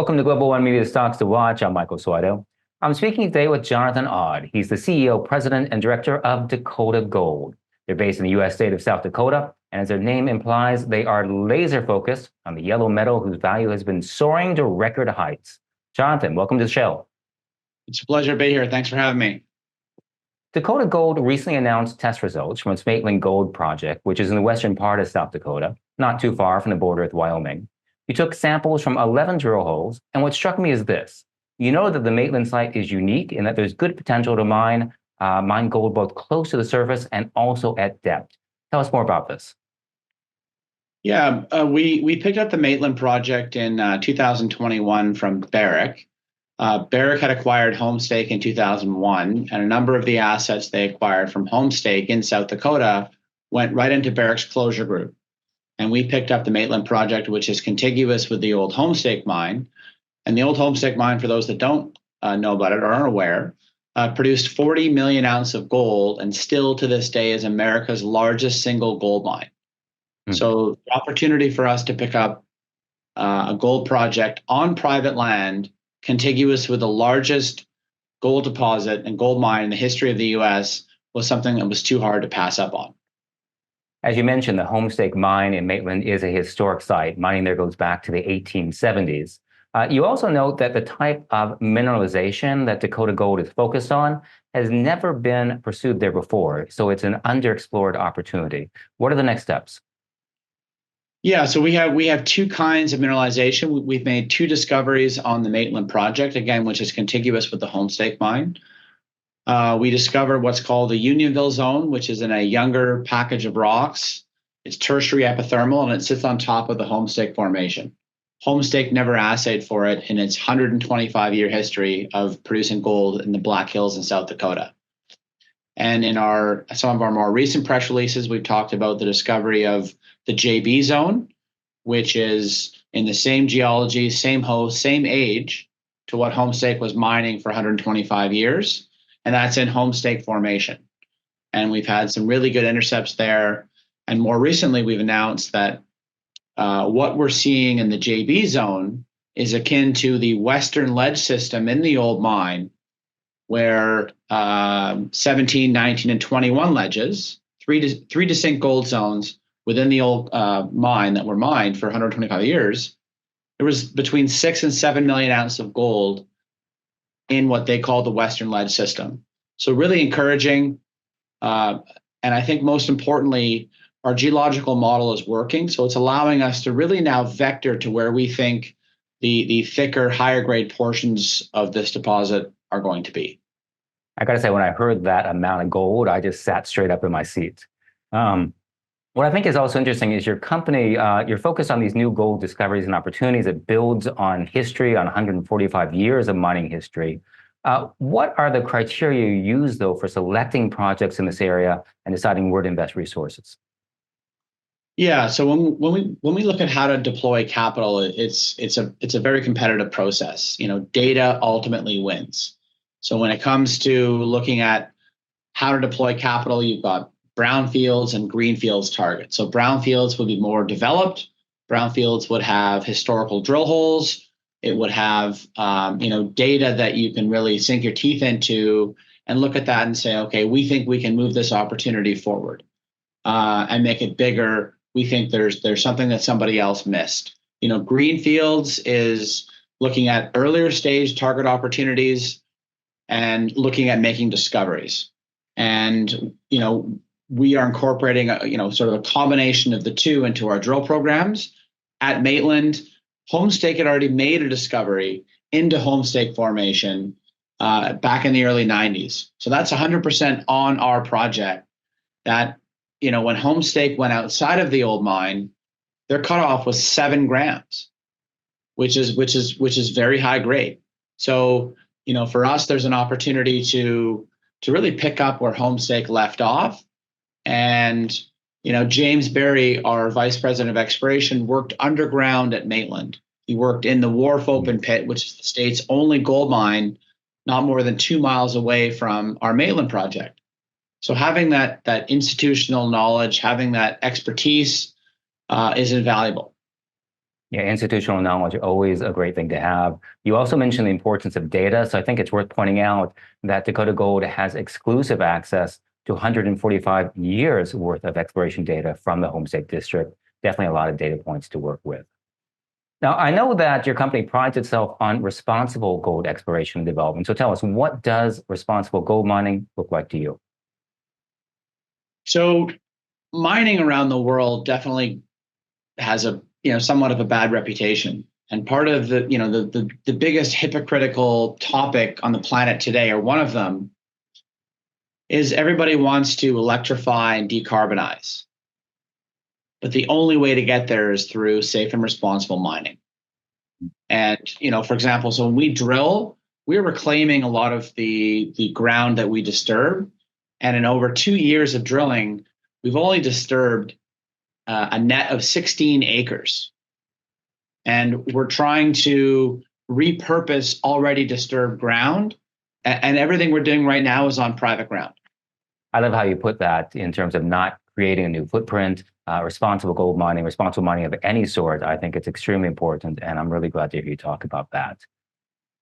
Welcome to Global One Media Stocks to Watch. I'm Michael Suardo. I'm speaking today with Jonathan Odd. He's the CEO, President, and Director of Dakota Gold. They're based in the U.S. state of South Dakota, and as their name implies, they are laser-focused on the yellow metal whose value has been soaring to record heights. Jonathan, welcome to the show. It's a pleasure to be here. Thanks for having me. Dakota Gold recently announced test results from its Maitland Gold project, which is in the western part of South Dakota, not too far from the border with Wyoming. You took samples from 11 drill holes, and what struck me is this. You know that the Maitland site is unique in that there's good potential to mine gold both close to the surface and also at depth. Tell us more about this. Yeah, we picked up the Maitland project in 2021 from Barrick. Barrick had acquired Homestake in 2001, and a number of the assets they acquired from Homestake in South Dakota went right into Barrick's closure group. And we picked up the Maitland project, which is contiguous with the old Homestake mine. And the old Homestake mine, for those that don't know about it or aren't aware, produced 40 million ounces of gold and still to this day is America's largest single gold mine. So the opportunity for us to pick up a gold project on private land contiguous with the largest gold deposit and gold mine in the history of the U.S. was something that was too hard to pass up on. As you mentioned, the Homestake mine in Maitland is a historic site. Mining there goes back to the 1870s. You also note that the type of mineralization that Dakota Gold is focused on has never been pursued there before, so it's an underexplored opportunity. What are the next steps? Yeah, so we have two kinds of mineralization. We've made two discoveries on the Maitland project, again, which is contiguous with the Homestake mine. We discovered what's called the Unionville zone, which is in a younger package of rocks. It's tertiary epithermal, and it sits on top of the Homestake formation. Homestake never assayed for it in its 125-year history of producing gold in the Black Hills in South Dakota. And in some of our more recent press releases, we've talked about the discovery of the JB zone, which is in the same geology, same host, same age to what Homestake was mining for 125 years. And that's in Homestake formation. And we've had some really good intercepts there. And more recently, we've announced that what we're seeing in the JB zone is akin to the Western ledge system in the old mine, where 17, 19, and 21 ledges, three distinct gold zones within the old mine that were mined for 125 years, there was between 6 and 7 million ounces of gold in what they call the Western ledge system. So really encouraging. And I think most importantly, our geological model is working. So it's allowing us to really now vector to where we think the thicker, higher grade portions of this deposit are going to be. I got to say, when I heard that amount of gold, I just sat straight up in my seat. What I think is also interesting is your company, you're focused on these new gold discoveries and opportunities that builds on history, on 145 years of mining history. What are the criteria you use, though, for selecting projects in this area and deciding where to invest resources? Yeah, so when we look at how to deploy capital, it's a very competitive process. Data ultimately wins. So when it comes to looking at how to deploy capital, you've got brownfields and greenfields targets. So brownfields would be more developed. Brownfields would have historical drill holes. It would have data that you can really sink your teeth into and look at that and say, okay, we think we can move this opportunity forward and make it bigger. We think there's something that somebody else missed. Greenfields is looking at earlier stage target opportunities and looking at making discoveries. And we are incorporating sort of a combination of the two into our drill programs. At Maitland, Homestake had already made a discovery into Homestake formation back in the early 90s. So that's 100% on our project. That when Homestake went outside of the old mine, their cutoff was 7 grams, which is very high grade. So for us, there's an opportunity to really pick up where Homestake left off. And James Berry, our vice president of exploration, worked underground at Maitland. He worked in the Wharf open pit, which is the state's only gold mine, not more than 2 miles away from our Maitland project. So having that institutional knowledge, having that expertise is invaluable. Yeah, institutional knowledge, always a great thing to have. You also mentioned the importance of data. So I think it's worth pointing out that Dakota Gold has exclusive access to 145 years worth of exploration data from the home state district. Definitely a lot of data points to work with. Now, I know that your company prides itself on responsible gold exploration and development. So tell us, what does responsible gold mining look like to you? So mining around the world definitely has a somewhat of a bad reputation. And part of the biggest hypocritical topic on the planet today, or one of them, is everybody wants to electrify and decarbonize. But the only way to get there is through safe and responsible mining. And, for example, so when we drill, we're reclaiming a lot of the ground that we disturb. And in over 2 years of drilling, we've only disturbed a net of 16 acres. And we're trying to repurpose already disturbed ground. And everything we're doing right now is on private ground. I love how you put that in terms of not creating a new footprint, responsible gold mining, responsible mining of any sort. I think it's extremely important, and I'm really glad to hear you talk about that.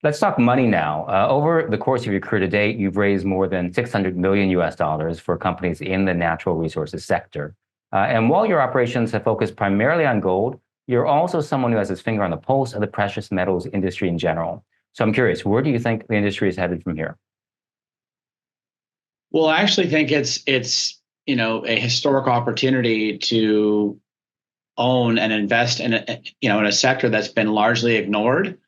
Let's talk money now. Over the course of your career to date, you've raised more than 600 million US dollars for companies in the natural resources sector. And while your operations have focused primarily on gold, you're also someone who has his finger on the pulse of the precious metals industry in general. So I'm curious, where do you think the industry is headed from here? Well, I actually think it's a historic opportunity to own and invest in a sector that's been largely ignored.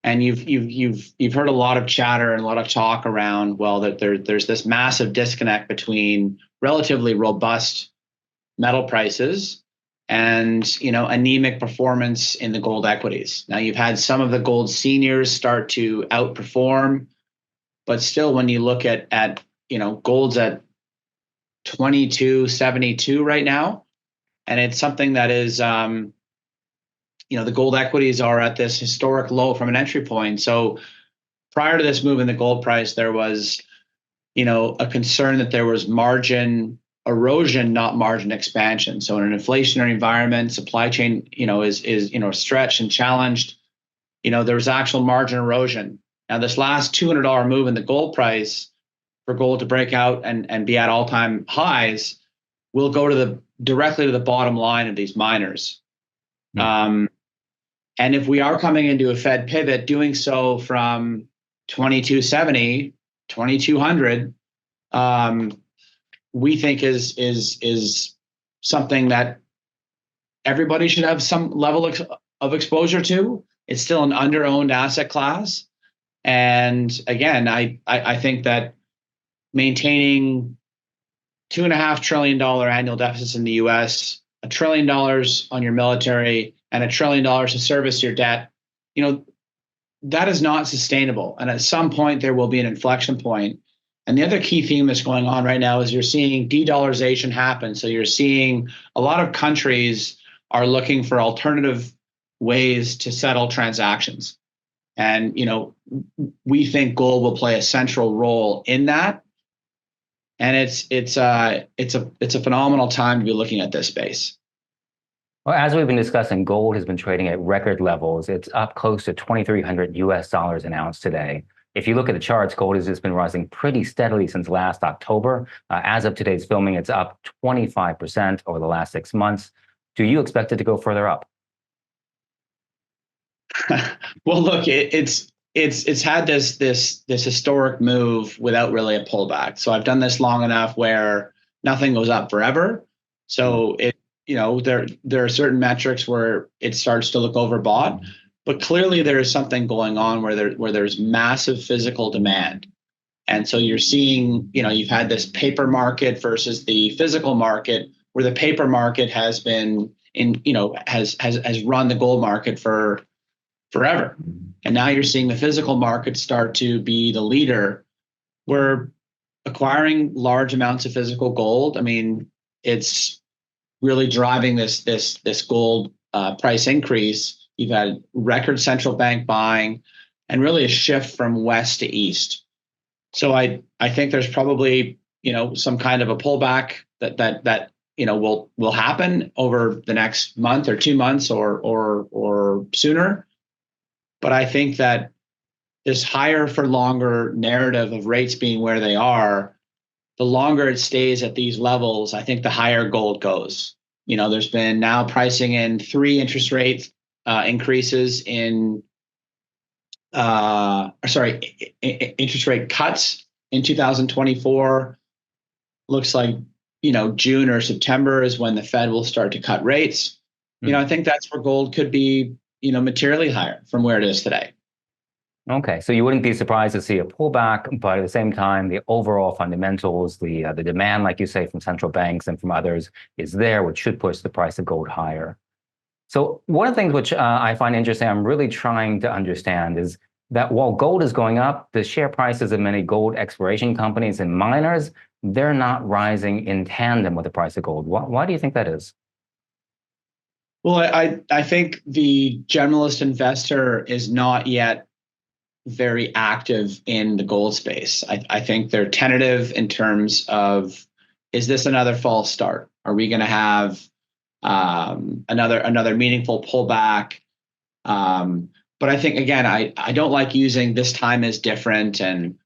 And you've heard a lot of chatter and a lot of talk around, well, that there's this massive disconnect between relatively robust metal prices and anemic performance in the gold equities. Now, you've had some of the gold seniors start to outperform, but still, when you look at gold's at 22.72 right now, and it's something that is the gold equities are at this historic low from an entry point. So prior to this move in the gold price, there was a concern that there was margin erosion, not margin expansion. So in an inflationary environment, supply chain is stretched and challenged. There was actual margin erosion. Now, this last $200 move in the gold price, for gold to break out and be at all-time highs, will go directly to the bottom line of these miners. And if we are coming into a Fed pivot, doing so from 2270, 2200, we think is something that everybody should have some level of exposure to. It's still an under-owned asset class. And again, I think that maintaining $2.5 trillion annual deficits in the US, $1 trillion on your military, and $1 trillion to service your debt, that is not sustainable. And at some point, there will be an inflection point. And the other key theme that's going on right now is you're seeing de-dollarization happen. So you're seeing a lot of countries are looking for alternative ways to settle transactions. And, we think gold will play a central role in that. And it's a phenomenal time to be looking at this space. Well, as we've been discussing, gold has been trading at record levels. It's up close to 2,300 US dollars an ounce today. If you look at the charts, gold has just been rising pretty steadily since last October. As of today's filming, it's up 25% over the last 6 months. Do you expect it to go further up? Well, look, it's had this historic move without really a pullback. So I've done this long enough where nothing goes up forever. So there are certain metrics where it starts to look overbought, but clearly there is something going on where there's massive physical demand. And so you're seeing, you've had this paper market versus the physical market, where the paper market has been has run the gold market for forever. And now you're seeing the physical market start to be the leader. We're acquiring large amounts of physical gold. I mean, it's really driving this gold price increase. You've had record central bank buying and really a shift from west to east. So I think there's probably some kind of a pullback that will happen over the next month or 2 months or sooner. But I think that this higher for longer narrative of rates being where they are, the longer it stays at these levels, I think the higher gold goes. There's been now pricing in 3 interest rate increases interest rate cuts in 2024. Looks like, June or September is when the Fed will start to cut rates. I think that's where gold could be, materially higher from where it is today. Okay, so you wouldn't be surprised to see a pullback, but at the same time, the overall fundamentals, the demand, like you say, from central banks and from others is there, which should push the price of gold higher. So one of the things which I find interesting, I'm really trying to understand, is that while gold is going up, the share prices of many gold exploration companies and miners, they're not rising in tandem with the price of gold. Why do you think that is? Well, I think the generalist investor is not yet very active in the gold space. I think they're tentative in terms of, is this another false start? Are we going to have another meaningful pullback? But I think, again, I don't like using this time is different, and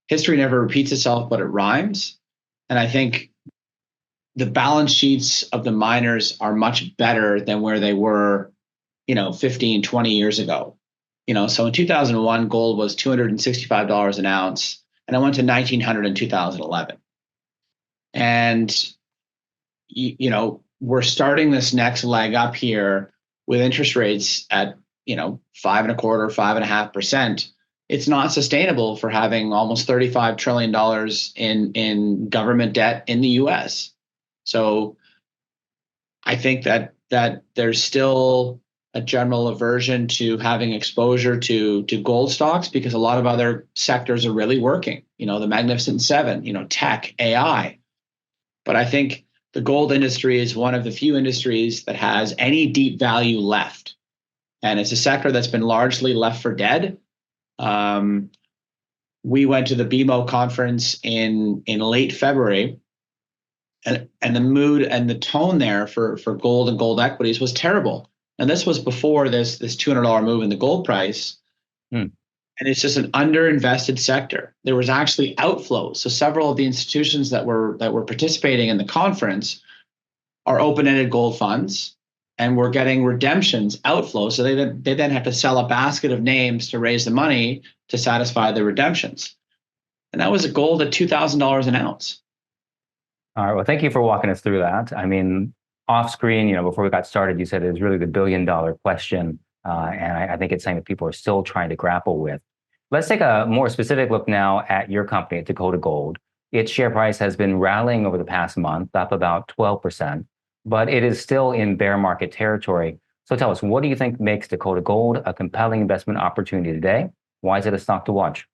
history never repeats itself, but it rhymes. And I think the balance sheets of the miners are much better than where they were, 15, 20 years ago. So in 2001, gold was $265 an ounce, and it went to $1,900 in 2011. And, we're starting this next leg up here with interest rates at, 5.25%, 5.5%. It's not sustainable for having almost $35 trillion in government debt in the US. So I think that there's still a general aversion to having exposure to gold stocks because a lot of other sectors are really working, the Magnificent Seven, tech, AI. But I think the gold industry is one of the few industries that has any deep value left. And it's a sector that's been largely left for dead. We went to the BMO conference in late February, and the mood and the tone there for gold and gold equities was terrible. And this was before this $200 move in the gold price. And it's just an underinvested sector. There was actually outflows. So several of the institutions that were participating in the conference are open-ended gold funds, and we're getting redemptions, outflows. So they then have to sell a basket of names to raise the money to satisfy the redemptions. And that was a gold at $2,000 an ounce. All right. Well, thank you for walking us through that. I mean, off screen, before we got started, you said it was really the billion-dollar question. And I think it's something that people are still trying to grapple with. Let's take a more specific look now at your company, at Dakota Gold. Its share price has been rallying over the past month, up about 12%, but it is still in bear market territory. So tell us, what do you think makes Dakota Gold a compelling investment opportunity today? Why is it a stock to watch?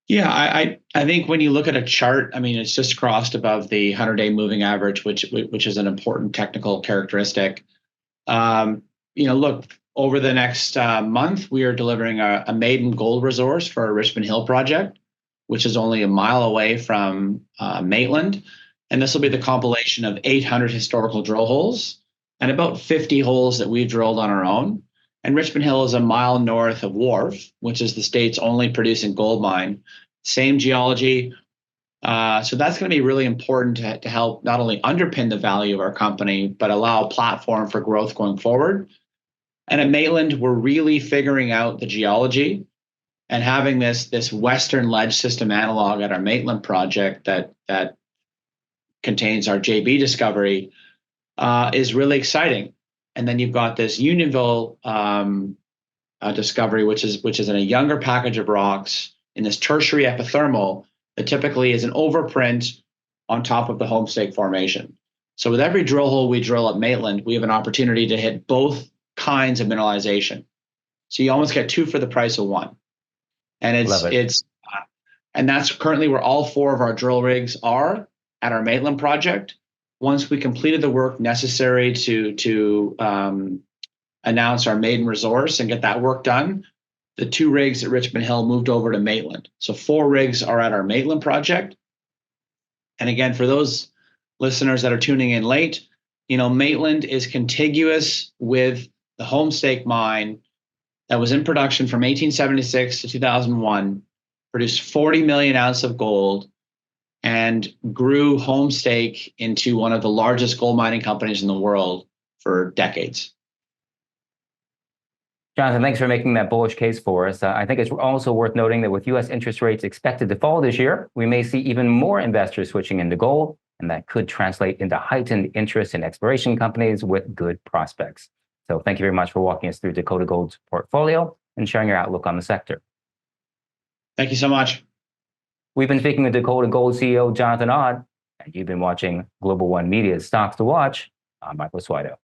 Yeah, I think when you look at a chart, I mean, it's just crossed above the 100-day moving average, which is an important technical characteristic. Look, over the next month, we are delivering a maiden gold resource for our Richmond Hill project, which is only a mile away from Maitland. And this will be the compilation of 800 historical drill holes and about 50 holes that we've drilled on our own. And Richmond Hill is a mile north of Wharf, which is the state's only producing gold mine. Same geology. So that's going to be really important to help not only underpin the value of our company, but allow a platform for growth going forward. And at Maitland, we're really figuring out the geology and having this Western ledge system analog at our Maitland project that contains our JB discovery is really exciting. And then you've got this Unionville discovery, which is in a younger package of rocks in this tertiary epithermal that typically is an overprint on top of the Homestake Formation. So with every drill hole we drill at Maitland, we have an opportunity to hit both kinds of mineralization. So you almost get 2 for the price of 1. And and that's currently where all 4 of our drill rigs are at our Maitland project. Once we completed the work necessary to announce our maiden resource and get that work done, the 2 rigs at Richmond Hill moved over to Maitland. So 4 rigs are at our Maitland project. And again, for those listeners that are tuning in late, Maitland is contiguous with the Homestake mine that was in production from 1876 to 2001, produced 40 million ounces of gold, and grew Homestake into one of the largest gold mining companies in the world for decades. Jonathan, thanks for making that bullish case for us. I think it's also worth noting that with U.S. interest rates expected to fall this year, we may see even more investors switching into gold, and that could translate into heightened interest in exploration companies with good prospects. So thank you very much for walking us through Dakota Gold's portfolio and sharing your outlook on the sector. Thank you so much. We've been speaking with Dakota Gold CEO Jonathan Odd, and you've been watching Global One Media's Stocks to Watch. I'm Michael Swido.